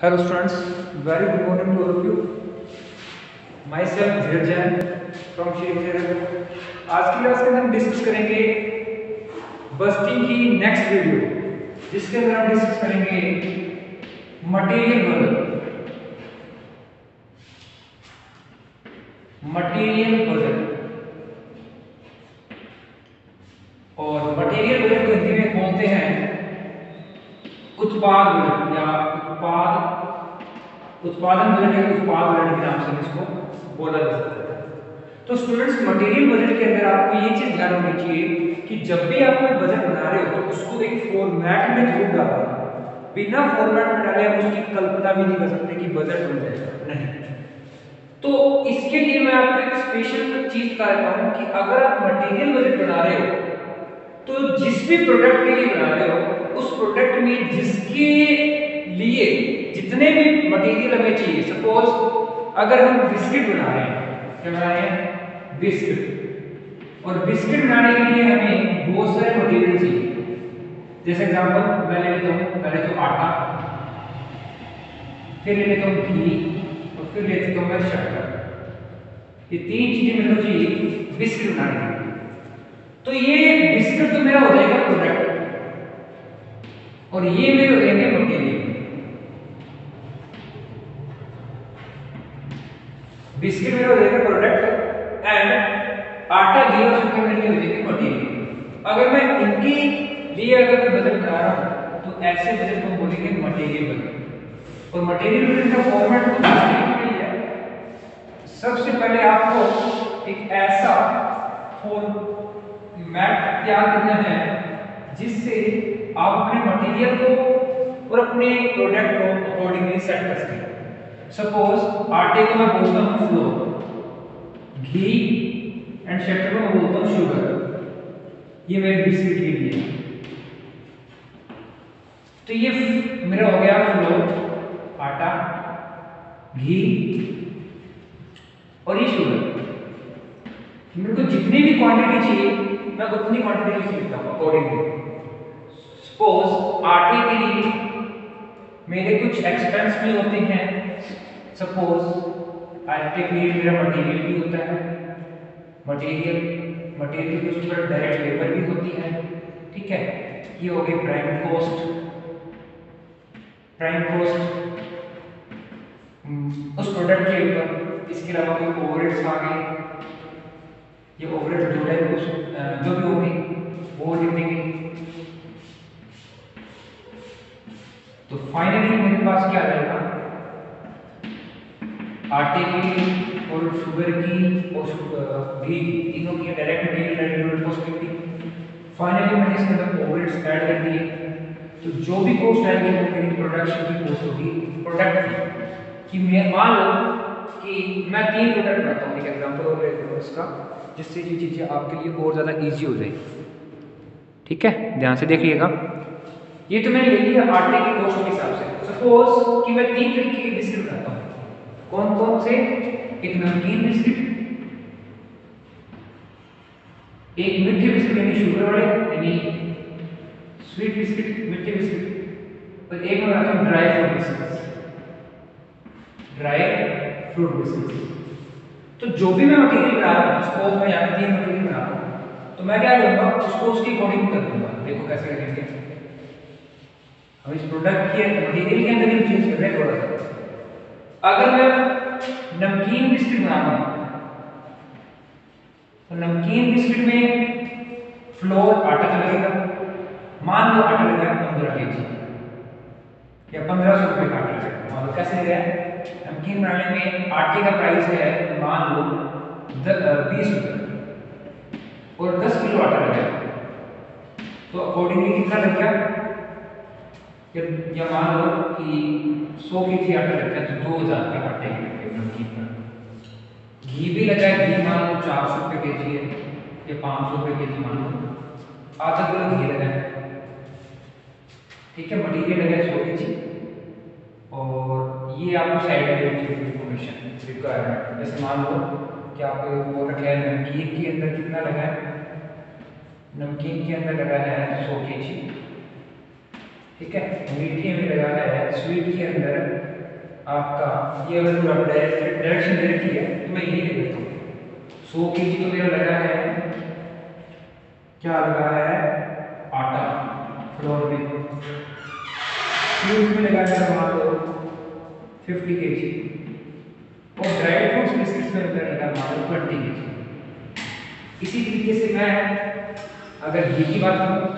Hello students, very good morning to all of you. Myself Dheeraj Jain from Sheikh Zahid. आज की class के अंदर हम discuss करेंगे बस्टिंग की नेक्स्ट वीडियो, जिसके अंदर हम डिस्कस करेंगे मटेरियल बजट और मटेरियल बजट को हिंदी में बोलते हैं उत्पाद बजट या उत्पादन बजट या उत्पाद बजट के नाम से इसको बोला जा सकता है। तो स्टूडेंट्स, मटेरियल बजट के अंदर आपको ये चीज ध्यान होनी चाहिए कि जब भी आप कोई बजट बना रहे हो तो उसको एक फॉर्मेट में जरूर डालना। बिना फॉर्मेट में डाले आप उसकी कल्पना भी नहीं कर सकते कि बजट बन जाएगा, नहीं। तो इसके लिए मैं आपको एक स्पेशल चीज बता देता हूं कि अगर आप मटेरियल बजट बना रहे हो तो जिस भी प्रोडक्ट के लिए बना रहे हो उस प्रोडक्ट में जिसके लिए जितने भी मटेरियल हमें चाहिए, सपोज अगर हम बिस्किट बना रहे हैं, क्या बना रहे हैं, बिस्किट, और बिस्किट बनाने के लिए हमें बहुत सारे मटेरियल चाहिए। जैसे एग्जांपल मैं ले लेता हूँ, पहले तो आटा, फिर ले लेता हूँ घी और फिर ले लेता हूँ मैं शक्कर। ये तीन चीजें मेरे को चाहिए बिस्किट बनाने के लिए। तो ये बिस्किट तो मेरा हो जाएगा प्रोडक्ट और ये मेरे हो जाएंगे मटेरियल। बिस्किट मेरा हो जाएगा प्रोडक्ट एंड आटा घी और शक्कर मेरे लिए हो जाएंगे मटेरियल। अगर मैं इनके लिए अगर कोई बजट बना रहा हूं तो ऐसे बजट को बोलेंगे मटेरियल बजट। और मटेरियल बजट का फॉर्मेट कुछ नहीं है। सबसे पहले आपको एक ऐसा फॉर्मेट तैयार करना है जिससे आप अपने मटेरियल को और अपने प्रोडक्ट को अकॉर्डिंगली सेट कर सकें। सपोज आटे को मैं बोलता हूँ फ्लोर, घी एंड शक्कर को मैं बोलता हूँ शुगर। ये मेरे बिस्किट के लिए। तो ये मेरा हो गया फ्लोर, आटा, घी और ये शुगर। मेरे को जितनी भी क्वांटिटी चाहिए मैं उतनी क्वांटिटी लिख लेता हूँ अकॉर्डिंगली। सपोज आटे के लिए मेरे कुछ एक्सपेंस भी होते हैं। सपोज आटे के लिए मेरा मटेरियल भी होता है, मटेरियल के ऊपर डायरेक्ट लेबर भी होती है, ठीक है। ये हो गई प्राइम कॉस्ट उस प्रोडक्ट के ऊपर। इसके अलावा कोई ओवरहेड्स आ गए, ये ओवरहेड जो है जो भी होगी वो लिख देंगे। तो फाइनली मेरे पास क्या आ जाएगा, आटे की और शुगर की और घी तीनों की डायरेक्ट मटेरियल कॉस्ट लिख दी। फाइनली मैंने इसके अंदर ओवरहेड्स ऐड कर दिए। तो जो भी कॉस्ट आएगी वो मेरी प्रोडक्शन की कॉस्ट होगी प्रोडक्ट की। मैं मान लो कि मैं 3 प्रोडक्ट बनाता हूँ, एक एग्जांपल और लेता हूँ इसका, जिससे ये चीज़ें आपके लिए और ज़्यादा इजी हो जाएगी, ठीक है। ध्यान से देखिएगा। ये तो मैंने ले लिया आटे की कॉस्ट के हिसाब से। सपोज कि मैं 3 तरीके के बिस्किट बनाता हूँ। कौन कौन से, एक नमकीन बिस्किट, एक मीठे बिस्किट यानी शुगर वाले यानी स्वीट बिस्किट, मीठे बिस्किट, और एक मैं बनाता हूँ ड्राई फ्रूट बिस्किट। तो जो भी मैं मटेरियल बना रहा हूँ, सपोज मैं यहाँ पे 3 मटेरियल बना रहा हूँ, तो मैं क्या करूँगा, उसको उसकी अकॉर्डिंग कर दूंगा। देखो कैसे करेंगे हम इस प्रोडक्ट के मटेरियल के अंदर ही चेंज कर रहे हैं थोड़ा सा। अगर मैं नमकीन बिस्किट बना रहा हूँ तो नमकीन बिस्किट में फ्लोर आटा लगेगा। मान लो आटा लगा 15 kg या 1500 रुपये का आटा लगेगा। मान लो कैसे लगा, नमकीन बनाने में आटे का प्राइस है मान लो 20 रुपये और 10 किलो आटा लगेगा। तो अकॉर्डिंगली कितना लग गया, या मान लो कि 100 kg आटा लगता है तो 2000 के आटे के नमकीन का। घी भी लगा है, घी मान लो 400 रुपये kg है या 500 रुपये kg, मान लो आधा किलो घी लगा है, ठीक है। मटेरियल लगा है 100 kg और ये आपको साइड में इंफॉर्मेशन रिक्वायरमेंट। जैसे मान लो कि आपको वो रखा है नमकीन के अंदर कितना लगा है, नमकीन के अंदर लगा है 100 kg, ठीक है, मीठे में लगा है, स्वीट के अंदर आपका ये अगर पूरा डायरेक्शन दे रखी है तो मैं यही लिख देता हूँ 100 kg तो मेरा लगा है, क्या लगा है, आटा फ्लोर में। स्वीट में लगा है मान लो 50 kg और ड्राई फ्रूट्स बिस्किट्स में लगा मान लो 20 kg। इसी तरीके से मैं अगर घी की बात करूँ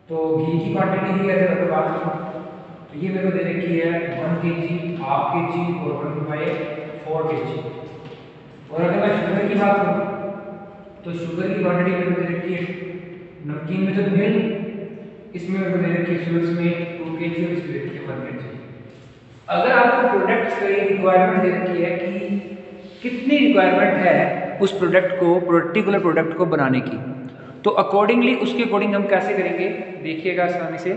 तो घी की क्वांटिटी की अगर बात करूँ तो ये मेरे को दे रखी है 1 kg, हाफ kg और 1/4 kg। और अगर मैं शुगर की बात करूँ तो शुगर की क्वांटिटी मेरे को दे रखी है, नमकीन में तो मिल, इसमें मेरे को दे रखी है स्वीट्स में 2 kg और इसमें दे रखी है 1 kg। अगर आपको प्रोडक्ट्स की रिक्वायरमेंट दे रखी है कि कितनी रिक्वायरमेंट है उस प्रोडक्ट को, पर्टिकुलर प्रोडक्ट को बनाने की, तो अकॉर्डिंगली उसके अकॉर्डिंग हम कैसे करेंगे देखिएगा आसानी से।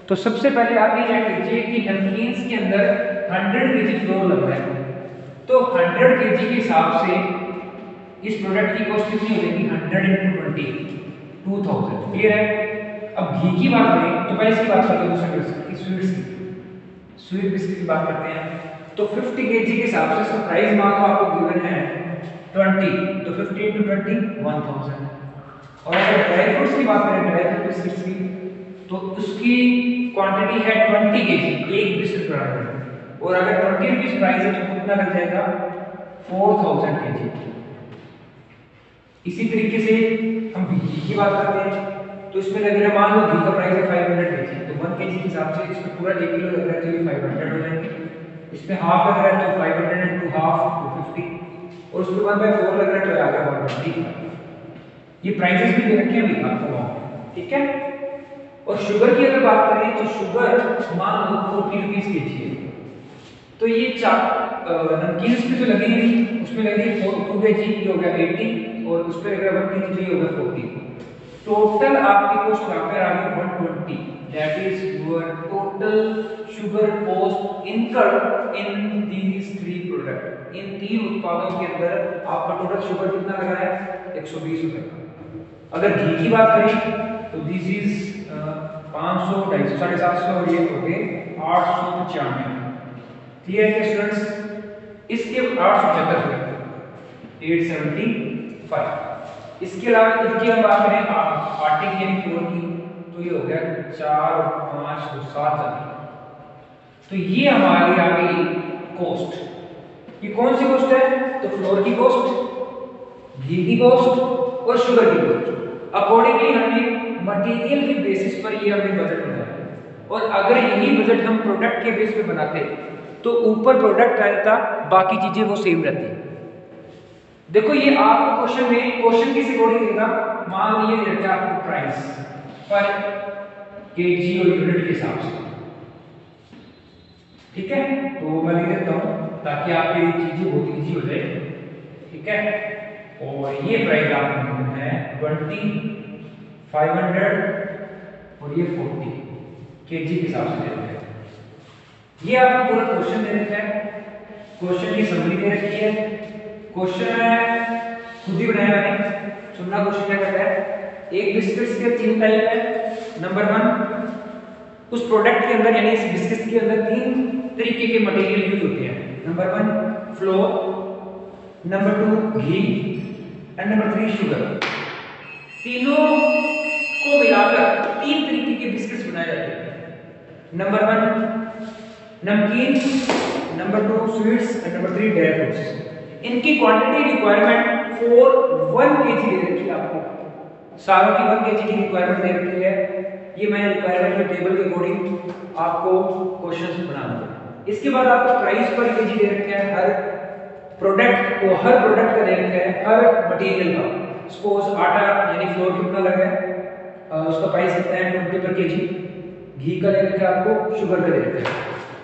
तो सबसे पहले आप ये चेक कीजिए कि नमकीन्स के अंदर 100 kg फ्लोर लग रहा है, तो 100 kg के हिसाब से इस प्रोडक्ट की कॉस्ट कितनी हो जाएगी, 100 × 20 2000। क्लियर है। अब घी की बात करें तो पहले इसकी बात करते हैं, स्वीट बिस्किट की बात करते हैं। तो 50 kg के हिसाब से इसका प्राइस मान लो आपको गिवन है 20, तो 50 × 20 1000। और अगर ड्राई फ्रूट्स की बात करें, ड्राई फ्रूट बिस्किट्स की, तो उसकी क्वांटिटी है 20 kg, एक बिस्किट बराबर, और अगर 20 रुपीज प्राइस है तो कितना लग जाएगा 4000 kg। इसी तरीके से हम घी की बात करते हैं तो इसमें लग रहा है, मान लो घी का प्राइस है 500 kg, तो 1 kg के हिसाब से इसमें पूरा 1 किलो लग रहा है तो ये 500 हो जाएंगे। इसमें हाफ लग रहा है तो 500 × हाफ 250, और उसके बाद 1/4 लग रहा है तो आ गया 120। ये प्राइसेस भी दे रखे हैं आपको, ठीक है। और शुगर की अगर बात करें तो शुगर मान लो 40 रुपीज kg है, तो ये नमकीन में जो लगेगी उसमें लगेगी 2 kg की हो गया 80, और उस पर अगर 1 kg हो गया 40। टोटल आपकी कॉस्ट यहाँ पे आ गई 120, that is your total sugar cost incurred in these 3 product. इन 3 उत्पादों के अंदर आपका टोटल शुगर कितना लगा है, 120 रुपए। अगर घी की बात करें तो दिस इज 500, 250, 750 और ये हो गए 895। क्लियर है स्टूडेंट्स। इसके 875 875। इसके अलावा इसकी हम बात करें आटे की यानी फ्लोर की, तो ये हो गया 4 और 5 और 7। तो ये हमारी आ गई कॉस्ट। ये कौन सी कॉस्ट है, तो फ्लोर की कॉस्ट, घी की कॉस्ट और शुगर की कॉस्ट। अकॉर्डिंगली हमने मटेरियल के बेसिस पर ये हमने बजट बनाया, और अगर यही बजट हम प्रोडक्ट के बेस पे बनाते तो ऊपर प्रोडक्ट रहता, बाकी चीजें वो सेम रहती। देखो ये आपको क्वेश्चन में क्वेश्चन किस अकॉर्डिंग देगा, मान लीजिए देता है आपको प्राइस पर केजी और यूनिट के हिसाब से, ठीक है। तो मैं लिख देता हूं ताकि आपके लिए चीजें बहुत इजी हो जाए, ठीक है। और ये प्राइस आपको है 20, 500 और ये 40 केजी के हिसाब से देते हैं। ये आपको पूरा क्वेश्चन दे रखा है, क्वेश्चन की समरी दे रखी है। क्वेश्चन है खुद ही बनाया मैंने, सुनना क्वेश्चन क्या कहता है। एक बिस्किट्स के 3 टाइप है। नंबर 1, उस प्रोडक्ट के अंदर यानी इस बिस्किट्स के अंदर 3 तरीके के मटेरियल यूज होते हैं। Number 1 floor, number 2 ghee and number 3 sugar. तीनों को मिलाकर 3 तरीके के बिस्किट्स बनाए जाते हैं। नंबर 1 नमकीन, number 2 sweets and number 3 dry fruits. इनकी क्वांटिटी रिक्वायरमेंट 1 kg दे रखी है आपको, सारों की 1 kg की रिक्वायरमेंट दे रखी है। ये मैंने रिक्वायरमेंट के टेबल के अकॉर्डिंग आपको क्वेश्चंस बना दिए। इसके बाद आपको प्राइस पर kg दे रखा है, हर प्रोडक्ट को, हर प्रोडक्ट का दे रखा है, हर मटेरियल का। सपोज आटा यानी फ्लोर कितना लग रहा है, उसका प्राइस कितना है 20 पर kg। घी का दे रखा है आपको, शुगर का दे रखा है।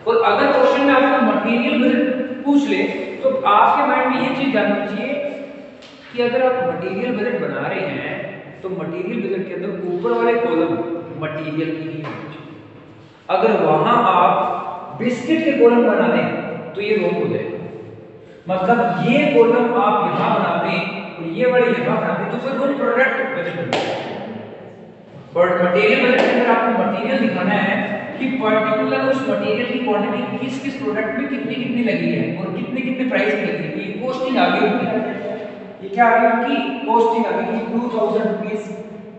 और अगर क्वेश्चन में आपको मटेरियल बजट पूछ ले तो आपके माइंड में ये चीज जाननी चाहिए कि अगर आप मटेरियल बजट बना रहे हैं तो मटेरियल बजट के अंदर ऊपर वाले कॉलम मटेरियल की ही होनी चाहिए। अगर वहां आप बिस्किट के कॉलम बना दें तो ये रॉन्ग हो जाएगा। मतलब ये कॉलम आप यहां बना दें और ये वाले यहां बना दें तो फिर वो प्रोडक्ट बजट बन जाएगा। बट मटेरियल बजट के अंदर आपको मटेरियल दिखाना है कि पर्टिकुलर उस मटेरियल की क्वांटिटी किस किस प्रोडक्ट में कितनी कितनी लगी है और कितने कितने प्राइस में लगी है। ये कॉस्टिंग आ गई होगी, ये क्या आ गई होगी, कॉस्टिंग आ गई। 2000 रुपीस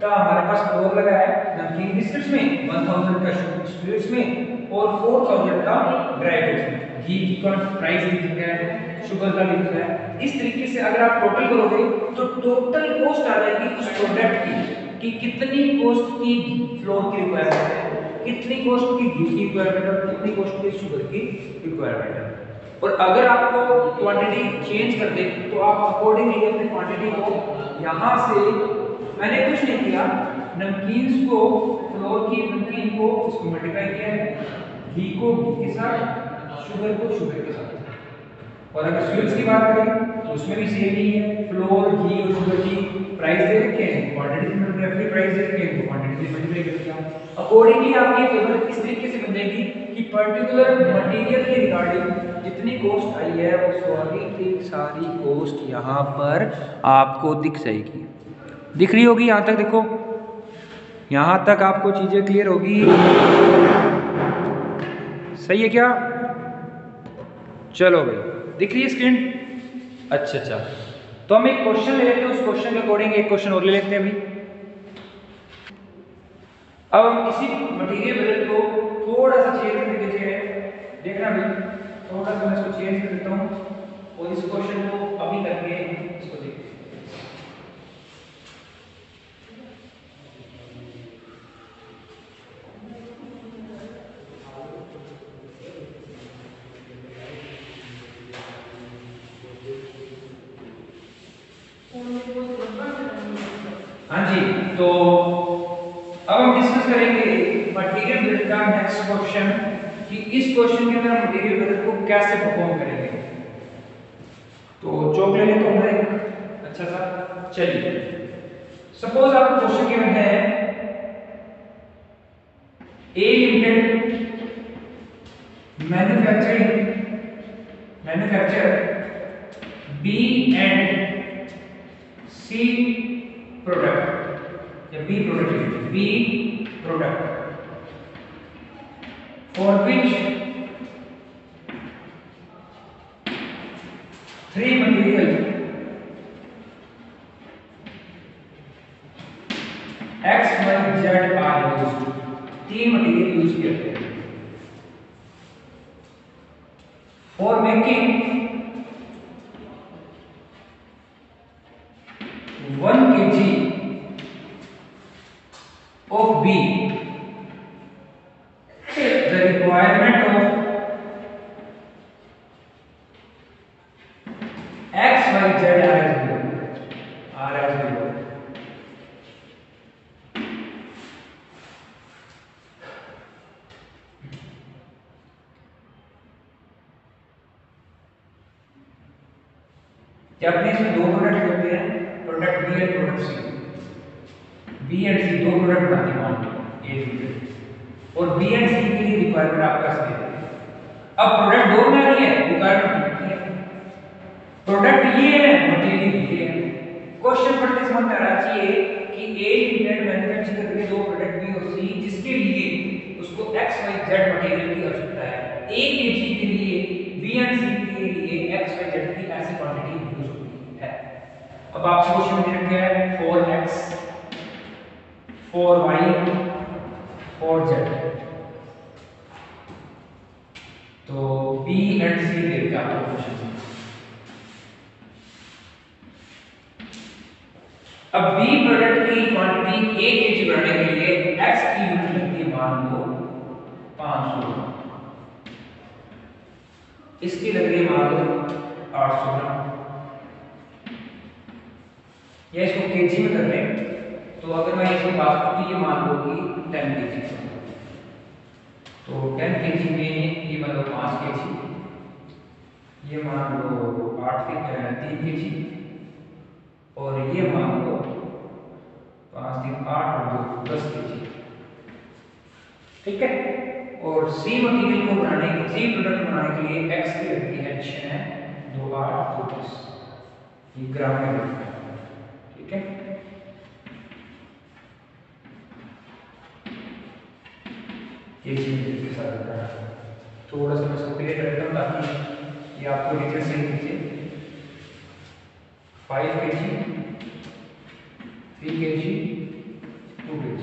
का हमारे पास फ्लोर लगा है नमकीन बिस्किट्स में, 1000 का स्वीट्स में और 4000 का ड्राई फ्रूट्स में। घी का प्राइस भी दिख रहा है, शुगर का भी दिख रहा है। इस तरीके से अगर आप टोटल करोगे तो टोटल कॉस्ट आ जाएगी उस प्रोडक्ट की कि कितनी कॉस्ट की फ्लोर की रिक्वायरमेंट है, कितनी कॉस्ट की घी की रिक्वायरमेंट है और कितनी कॉस्ट की शुगर की रिक्वायरमेंट है। और अगर आपको क्वांटिटी चेंज कर दे तो आप अकॉर्डिंगली अपनी क्वांटिटी को यहाँ से, मैंने कुछ नहीं किया, नमकीन को फ्लोर की नमकीन को इसको मल्टीप्लाई किया है, घी को घी के साथ, शुगर को शुगर के साथ। और अगर स्वीट्स की बात करें तो उसमें भी सेम ही है, फ्लोर घी और शुगर की प्राइस दे रखे हैं, क्वांटिटी में अपनी प्राइस दे रखे हैं तो क्वांटिटी से मल्टीप्लाई कर दिया। अकॉर्डिंगली आपकी टेबल इस तरीके से बन जाएगी कि पर्टिकुलर मटेरियल के रिगार्डिंग जितनी कॉस्ट आई है वो सारी कॉस्ट यहाँ पर आपको दिख जाएगी, दिख रही होगी। यहाँ तक देखो, यहाँ तक आपको चीजें क्लियर होगी, सही है क्या? चलो भाई, दिख रही है स्क्रीन? अच्छा, तो हम एक क्वेश्चन ले लेते हैं, उस क्वेश्चन के अकॉर्डिंग एक क्वेश्चन और ले लेते हैं अभी। अब हम इसी मटेरियल बजट को थोड़ा सा चेंज करके देखिए, देखना भाई, थोड़ा सा मैं इसको चेंज कर देता हूँ और इस क्वेश्चन को अभी करके इसको देखते हैं। हाँ जी, तो अब हम डिस्कस करेंगे मटेरियल बजट का नेक्स्ट क्वेश्चन कि इस क्वेश्चन के अंदर हम मटेरियल बजट को कैसे परफॉर्म करेंगे। तो चौक ले लेते हैं एक अच्छा सा। चलिए, सपोज आप क्वेश्चन गिवन है A limited manufacture B and C product या B product for which 3 material X Y Z are used, 3 material use किए गए for making 1 kg of B, the requirement of X, Y, Z are as below. क्या अपने इसमें दो product होते हैं, product B and product C. B and C दो product बनाते हैं, मान लो ए लिमिटेड, और बी एंड सी के लिए रिक्वायरमेंट आपका से दे। अब प्रोडक्ट दो में आ रही है, रिक्वायरमेंट ये है, प्रोडक्ट ये है, मटेरियल ये है। क्वेश्चन पढ़ते समझ में आना चाहिए कि ए लिमिटेड मैन्युफैक्चर कर रही है दो प्रोडक्ट बी और सी, जिसके लिए उसको एक्स वाई जेड मटेरियल की आवश्यकता है। ए केजी के लिए बी एंड सी के लिए एक्स वाई जेड की ऐसी क्वांटिटी यूज होती है। अब आपको क्वेश्चन में दिया गया है 4x 4y 4z, तो B एंड C दे दिया आपको क्वेश्चन। अब B प्रोडक्ट की क्वांटिटी 1 kg बनाने के लिए x की यूनिट लगती है, मान लो 500, इसकी लग रही है मान लो 800 ग्राम, या इसको केजी में कर लें तो अगर मैं इसकी बात करूँ तो ये मान लो कि 10 kg, तो 10 kg में ये मान लो 5 kg, ये मान लो 3 kg, और ये मान लो 5 3 8 और 2 10 kg, ठीक है। और सी मटेरियल को बनाने के सी प्रोडक्ट बनाने के लिए एक्स की लगती है एडिशन है 2 8 2 10, ये ग्राम में लिखा है, ठीक है। kg मीटर के साथ होता है। थोड़ा सा मैं इसको क्लियर करता हूँ ताकि ये आपको नीचे सही दिखे। 5 kg, 3 kg, 2 kg।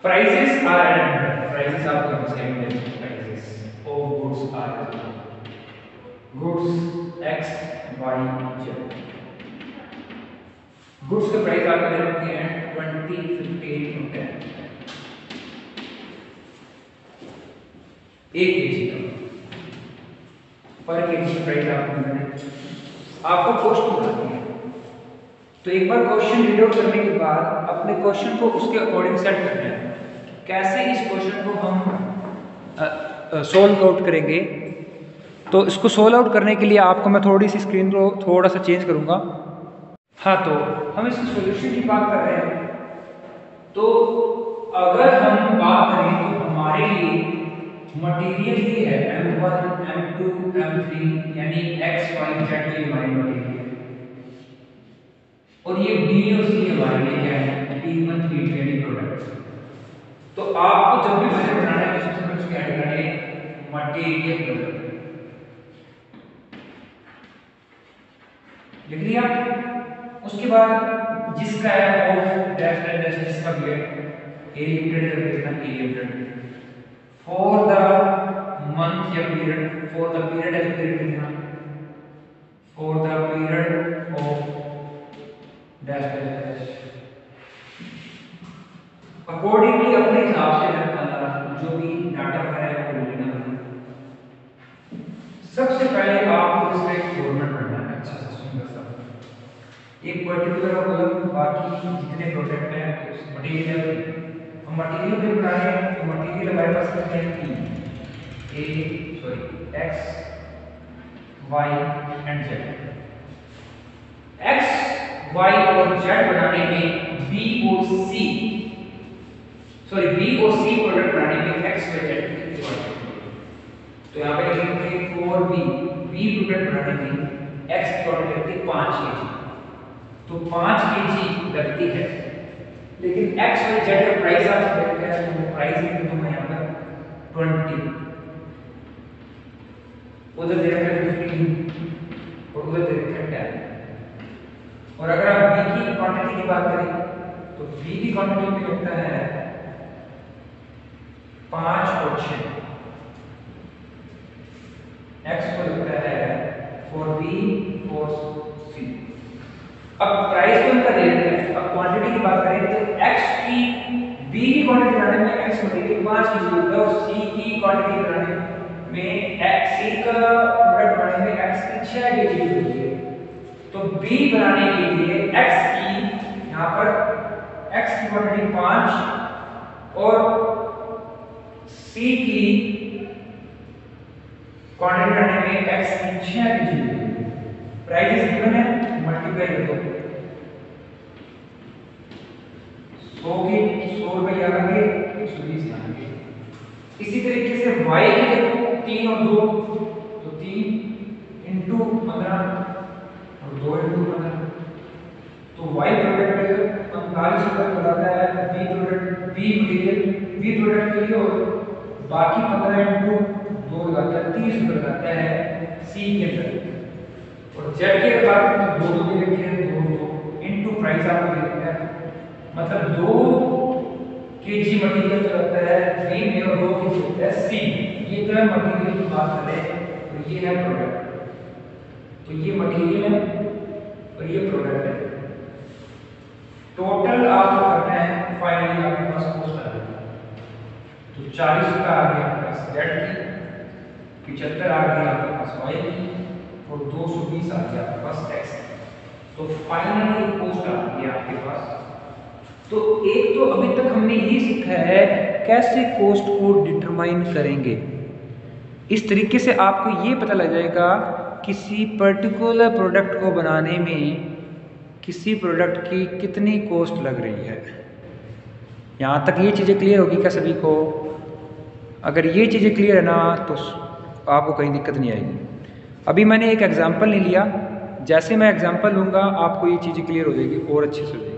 Prices are added. Prices आपको सेम है। Prices of goods are goods X, Y, Z। Goods के प्राइस आपको दे रखे हैं 20, 15 और 10। 1 kg का पर केजी प्राइस आपको मिल रहा है। आपको कॉस्ट बतानी है, तो एक बार क्वेश्चन रीड आउट करने के बाद अपने क्वेश्चन को उसके अकॉर्डिंग सेट करना है। कैसे इस क्वेश्चन को हम सोल्व आउट करेंगे, तो इसको सोल्व आउट करने के लिए आपको मैं थोड़ी सी स्क्रीन को थोड़ा सा चेंज करूंगा। हाँ, तो हम इसकी सॉल्यूशन की बात कर रहे हैं। तो अगर हम बात करें तो हमारे लिए मटेरियल ये है M1, M2, M3 यानी X, Y, Z ये हमारी मटेरियल है, और ये B और C हमारे लिए क्या है P1, P2 यानी प्रोडक्ट। तो आपको जब भी बजट बनाना है तो सबसे पहले उसके ऐड करें मटेरियल प्रोडक्ट। लिख लिया। उसके बाद जिसका है ऑफ डैश डैश डैश जिसका भी है ए लिमिटेड कर देना, A limited for the month या period, for the period as period लिखना, for the period of dash dash dash accordingly अपने हिसाब से जो भी डाटा है वो लेना है। सबसे पहले आपको इसका एक फॉर्मेट पढ़ना है अच्छा सा सुंदर सा, एक पर्टिकुलर कॉलम बाकी जितने प्रोडक्ट हैं मटेरियल, हम मटेरियल पे बना रहे हैं तो मटेरियल हमारे पास कितने हैं 3 x y and z। x y और z बनाने में b और c प्रोडक्ट बनाने में x y z की जरूरत है। तो यहाँ पे लिखेंगे फॉर b प्रोडक्ट बनाने में x की क्वांटिटी लगती है 5 kg, तो 5 kg लगती है। लेकिन x और z का प्राइस आप देखते हैं तो प्राइस लिख दूंगा यहाँ पर 20, उधर दे रखा है 15 और उधर दे रखा है 10। और अगर आप b की क्वांटिटी की बात करें तो b की क्वांटिटी में लगता है 5 और 6, x को लगता है 4b 4c। अब प्राइस तो इनका दे देते हैं। अब क्वांटिटी की बात करें तो x की b की क्वांटिटी बनाने में x मटेरियल 5 kg होता है और c की क्वांटिटी बनाने में x c का प्रोडक्ट बनाने में x की 6 kg होती है। तो b बनाने के लिए x की यहाँ पर x की क्वांटिटी 5 और c की क्वांटिटी बनाने में x की 6 kg होती है। प्राइस गिवन है, मल्टीप्लाई कर दो 100 के 100 रुपए आएंगे 120 आएंगे। इसी तरीके से y के देखो 3 और 2 तो 3 इंटू 15 और 2 इंटू 15, तो y प्रोडक्ट 45 रुपए बताता है b मटेरियल b प्रोडक्ट के लिए, और बाकी 15 इंटू 2 लगाता है 30 रुपए लगाता है c के अंदर। और z के बाद तो 2 दे रखे हैं 2 इंटू प्राइस आपको दे रखा है, मतलब 2 kg मटेरियल जो लगता है b में और 2 kg लगता है c। ये तो है मटेरियल की बात करें तो ये है प्रोडक्ट, तो ये मटेरियल है और ये प्रोडक्ट है। टोटल आपको करना है, फाइनली आपके पास कॉस्ट आ जाएगी। तो 40 रुपये आ गया आपके पास z की, 75 आ गया आपके पास y की और 220 आ गया आपके पास x। तो फाइनली कॉस्ट आ गई आपके पास। तो एक तो अभी तक हमने ये सीखा है कैसे कॉस्ट को डिटरमाइन करेंगे। इस तरीके से आपको ये पता लग जाएगा किसी पर्टिकुलर प्रोडक्ट को बनाने में किसी प्रोडक्ट की कितनी कॉस्ट लग रही है। यहाँ तक ये चीज़ें क्लियर होगी क्या सभी को? अगर ये चीज़ें क्लियर है ना तो आपको कहीं दिक्कत नहीं आएगी। अभी मैंने एक एग्जांपल नहीं लिया, जैसे मैं एग्जांपल लूँगा आपको ये चीज़ें क्लियर हो जाएगी और अच्छे से हो जाएगी।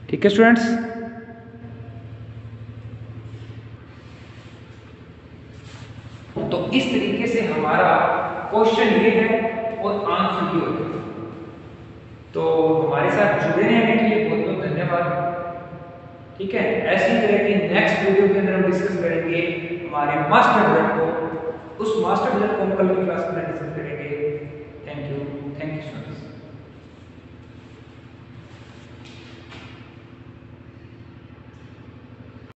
ठीक है स्टूडेंट्स? तो इस तरीके से हमारा क्वेश्चन ये है और आंसर ये होगा। तो हमारे साथ जुड़े रहने के लिए बहुत बहुत धन्यवाद। ठीक है, ऐसी तरह की नेक्स्ट वीडियो के अंदर हम डिस्कस करेंगे हमारे मास्टर ब्लड को। उस मास्टर ब्लड को हम कल की क्लास में डिस्कस करेंगे। Thank you.